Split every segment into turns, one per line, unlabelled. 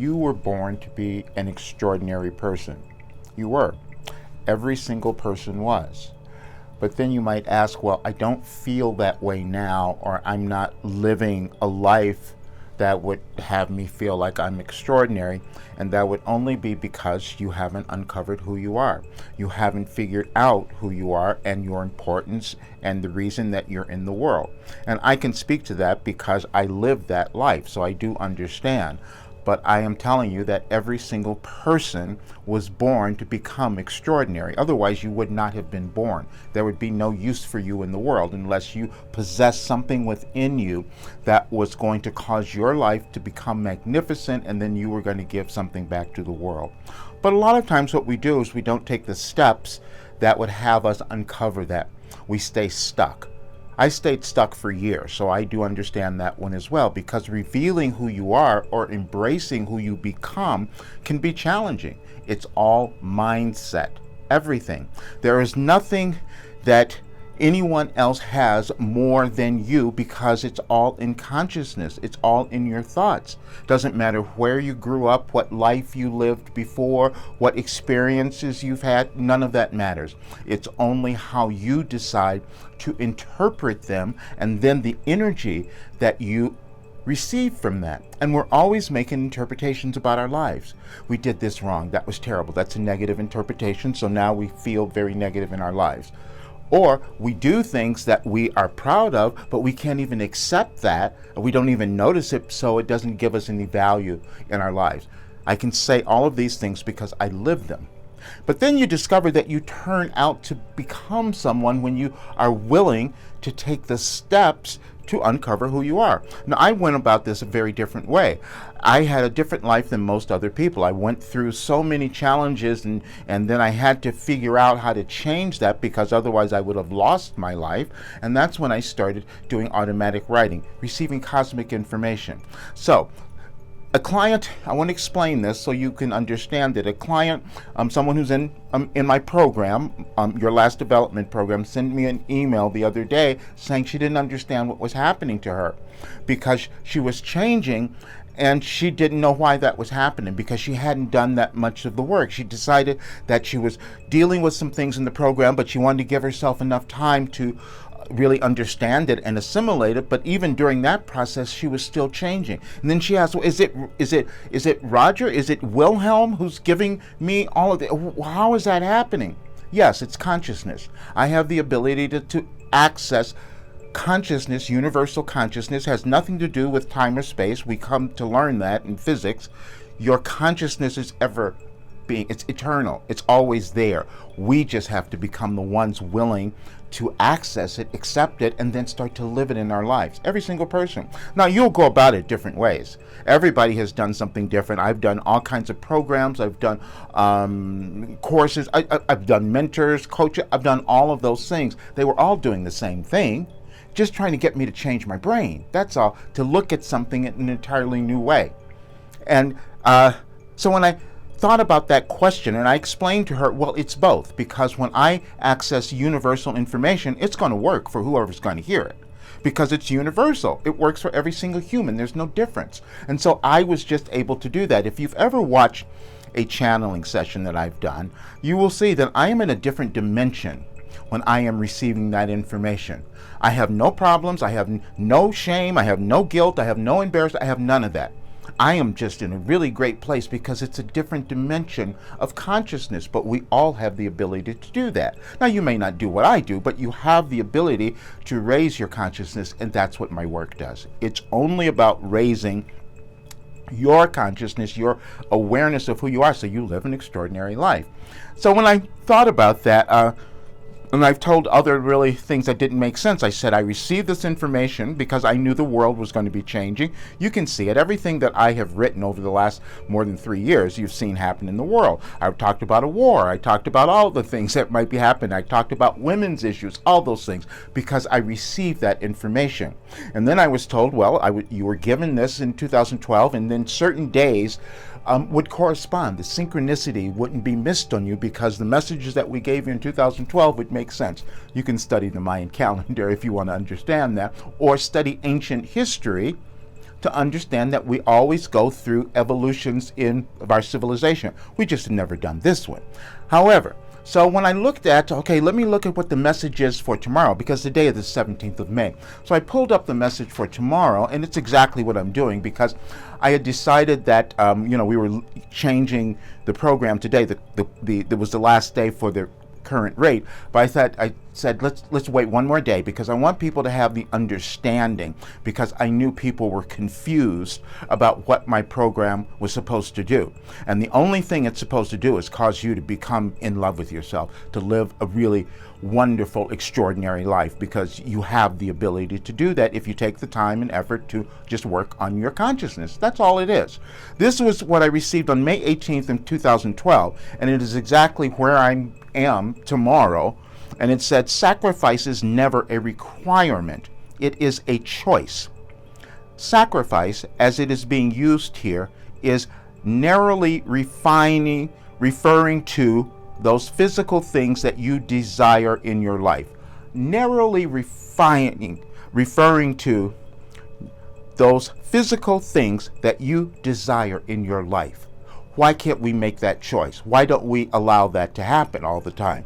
you were born to be an extraordinary person. You were. Every single person was. But then you might ask, well, I don't feel that way now, or I'm not living a life that would have me feel like I'm extraordinary. And that would only be because you haven't uncovered who you are. You haven't figured out who you are and your importance and the reason that you're in the world. And I can speak to that because I lived that life, so I do understand. But I am telling you that every single person was born to become extraordinary. Otherwise, you would not have been born. There would be no use for you in the world unless you possess something within you that was going to cause your life to become magnificent, and then you were going to give something back to the world. But a lot of times what we do is we don't take the steps that would have us uncover that. We stay stuck. I stayed stuck for years, so I do understand that one as well, because revealing who you are or embracing who you become can be challenging. It's all mindset, everything. There is nothing that anyone else has more than you because it's all in consciousness. It's all in your thoughts. Doesn't matter where you grew up, what life you lived before, what experiences you've had, none of that matters. It's only how you decide to interpret them and then the energy that you receive from that. And we're always making interpretations about our lives. We did this wrong. That was terrible. That's a negative interpretation. So now we feel very negative in our lives. Or we do things that we are proud of, but we can't even accept that. We don't even notice it, so it doesn't give us any value in our lives. I can say all of these things because I live them. But then you discover that you turn out to become someone when you are willing to take the steps to uncover who you are. Now, I went about this a very different way. I had a different life than most other people. I went through so many challenges, and then I had to figure out how to change that, because otherwise I would have lost my life. And that's when I started doing automatic writing, receiving cosmic information. So a client, I want to explain this so you can understand it. A client, someone who's in my program, your last development program, sent me an email the other day saying she didn't understand what was happening to her because she was changing and she didn't know why that was happening because she hadn't done that much of the work. She decided that she was dealing with some things in the program, but she wanted to give herself enough time to really understand it and assimilate it, but even during that process she was still changing. And then she asked, well, is it Roger, is it Wilhelm who's giving me all of it? How is that happening? Yes, it's consciousness. I have the ability to access consciousness. Universal consciousness has nothing to do with time or space. We come to learn that in physics. Your consciousness is it's eternal. It's always there. We just have to become the ones willing to access it, accept it, and then start to live it in our lives. Every single person. Now, you'll go about it different ways. Everybody has done something different. I've done all kinds of programs. I've done courses. I've done mentors, coaches. I've done all of those things. They were all doing the same thing, just trying to get me to change my brain. That's all, to look at something in an entirely new way. And so when I thought about that question, and I explained to her, well, it's both, because when I access universal information, it's going to work for whoever's going to hear it, because it's universal. It works for every single human. There's no difference. And so I was just able to do that. If you've ever watched a channeling session that I've done, you will see that I am in a different dimension when I am receiving that information. I have no problems. I have no shame. I have no guilt. I have no embarrassment. I have none of that. I am just in a really great place because it's a different dimension of consciousness, but we all have the ability to do that. Now, you may not do what I do, but you have the ability to raise your consciousness, and that's what my work does. It's only about raising your consciousness, your awareness of who you are, so you live an extraordinary life. So when I thought about that, and I've told other really things that didn't make sense. I said I received this information because I knew the world was going to be changing. You can see it. Everything that I have written over the last more than 3 years, you've seen happen in the world. I've talked about a war. I talked about all the things that might be happening. I talked about women's issues, all those things, because I received that information. And then I was told, well, you were given this in 2012, and then certain days would correspond. The synchronicity wouldn't be missed on you because the messages that we gave you in 2012 would make sense. You can study the Mayan calendar if you want to understand that, or study ancient history to understand that we always go through evolutions of our civilization. We just have never done this one. However, so when I looked at, okay, let me look at what the message is for tomorrow, because today is the 17th of May. So I pulled up the message for tomorrow, and it's exactly what I'm doing, because I had decided that, we were changing the program today. It was the last day for the current rate, but I said let's wait one more day, because I want people to have the understanding, because I knew people were confused about what my program was supposed to do. And the only thing it's supposed to do is cause you to become in love with yourself, to live a really wonderful, extraordinary life, because you have the ability to do that if you take the time and effort to just work on your consciousness. That's all it is. This was what I received on May 18th in 2012, and it is exactly where I am tomorrow. And it said, sacrifice is never a requirement. It is a choice. Sacrifice, as it is being used here, is narrowly referring to those physical things that you desire in your life. Narrowly referring to those physical things that you desire in your life. Why can't we make that choice? Why don't we allow that to happen all the time?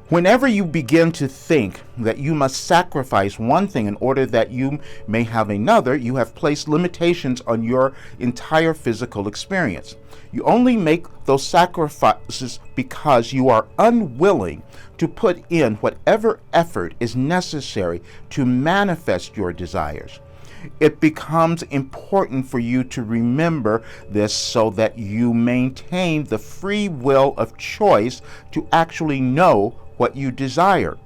Whenever you begin to think that you must sacrifice one thing in order that you may have another, you have placed limitations on your entire physical experience. You only make those sacrifices because you are unwilling to put in whatever effort is necessary to manifest your desires. It becomes important for you to remember this so that you maintain the free will of choice to actually know what you desire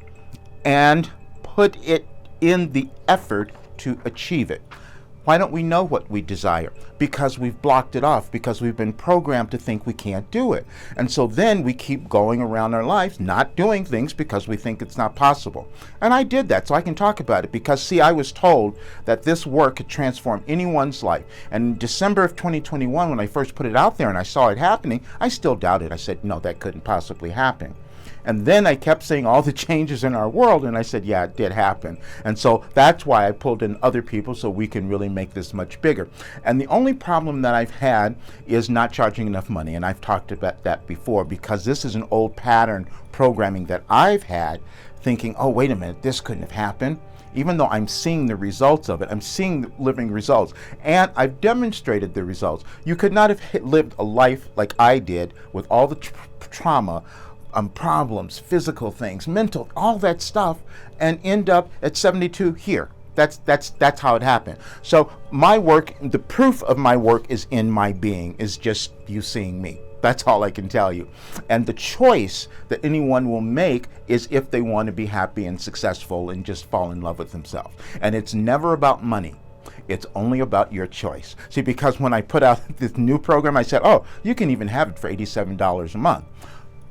and put it in the effort to achieve it. Why don't we know what we desire? Because we've blocked it off, because we've been programmed to think we can't do it. And so then we keep going around our lives not doing things because we think it's not possible. And I did that, so I can talk about it, because see, I was told that this work could transform anyone's life. And in December of 2021, when I first put it out there and I saw it happening, I still doubted. I said, no, that couldn't possibly happen. And then I kept seeing all the changes in our world, and I said, yeah, it did happen. And so that's why I pulled in other people, so we can really make this much bigger. And the only problem that I've had is not charging enough money, and I've talked about that before, because this is an old pattern programming that I've had, thinking, oh, wait a minute, this couldn't have happened. Even though I'm seeing the results of it, I'm seeing the living results, and I've demonstrated the results. You could not have lived a life like I did with all the trauma, problems, physical things, mental, all that stuff, and end up at 72 here. That's how it happened. So my work, the proof of my work is in my being, is just you seeing me. That's all I can tell you. And the choice that anyone will make is if they want to be happy and successful and just fall in love with themselves. And it's never about money. It's only about your choice. See, because when I put out this new program, I said, oh, you can even have it for $87 a month.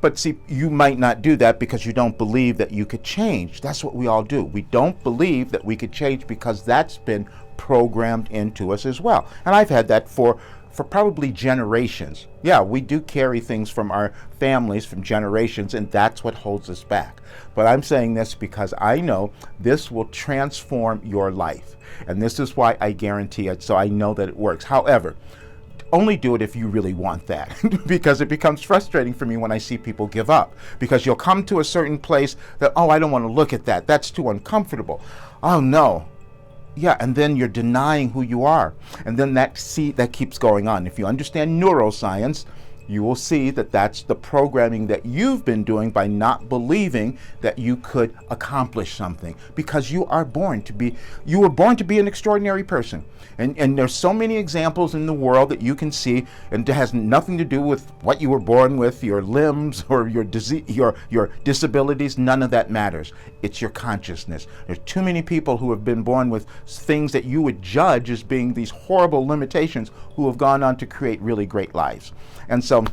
But see, you might not do that because you don't believe that you could change. That's what we all do. We don't believe that we could change because that's been programmed into us as well. And I've had that for probably generations. Yeah, we do carry things from our families, from generations, and that's what holds us back. But I'm saying this because I know this will transform your life. And this is why I guarantee it, so I know that it works. However, only do it if you really want that, because it becomes frustrating for me when I see people give up, because you'll come to a certain place that, oh, I don't want to look at that. That's too uncomfortable. Oh, no. Yeah, and then you're denying who you are. And then that keeps going on. If you understand neuroscience, you will see that that's the programming that you've been doing by not believing that you could accomplish something, because you were born to be an extraordinary person. And there's so many examples in the world that you can see, and it has nothing to do with what you were born with, your limbs or your disease, your disabilities. None of that matters. It's your consciousness. There's too many people who have been born with things that you would judge as being these horrible limitations, who have gone on to create really great lives. And so,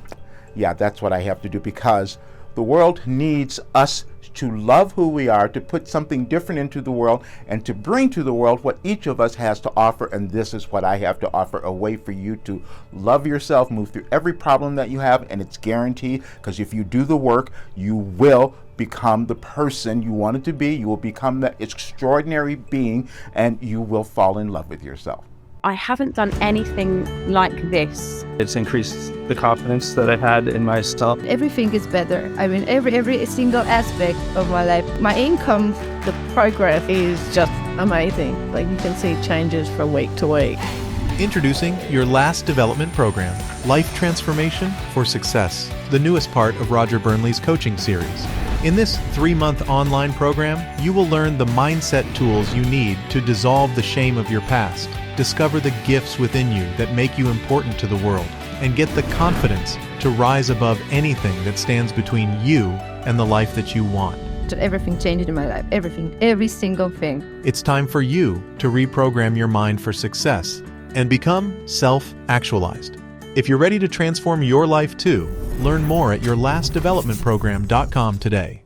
yeah, that's what I have to do, because the world needs us to love who we are, to put something different into the world, and to bring to the world what each of us has to offer. And this is what I have to offer, a way for you to love yourself, move through every problem that you have, and it's guaranteed, because if you do the work, you will become the person you wanted to be. You will become that extraordinary being, and you will fall in love with yourself.
I haven't done anything like this.
It's increased the confidence that I had in myself.
Everything is better. I mean, every single aspect of my life. My income, the progress is just amazing. Like, you can see changes from week to week.
Introducing your last development program, Life Transformation for Success, the newest part of Roger Burnley's coaching series. In this 3-month online program, you will learn the mindset tools you need to dissolve the shame of your past, discover the gifts within you that make you important to the world, and get the confidence to rise above anything that stands between you and the life that you want.
Everything changed in my life. Everything. Every single thing.
It's time for you to reprogram your mind for success and become self-actualized. If you're ready to transform your life too, learn more at yourlastdevelopmentprogram.com today.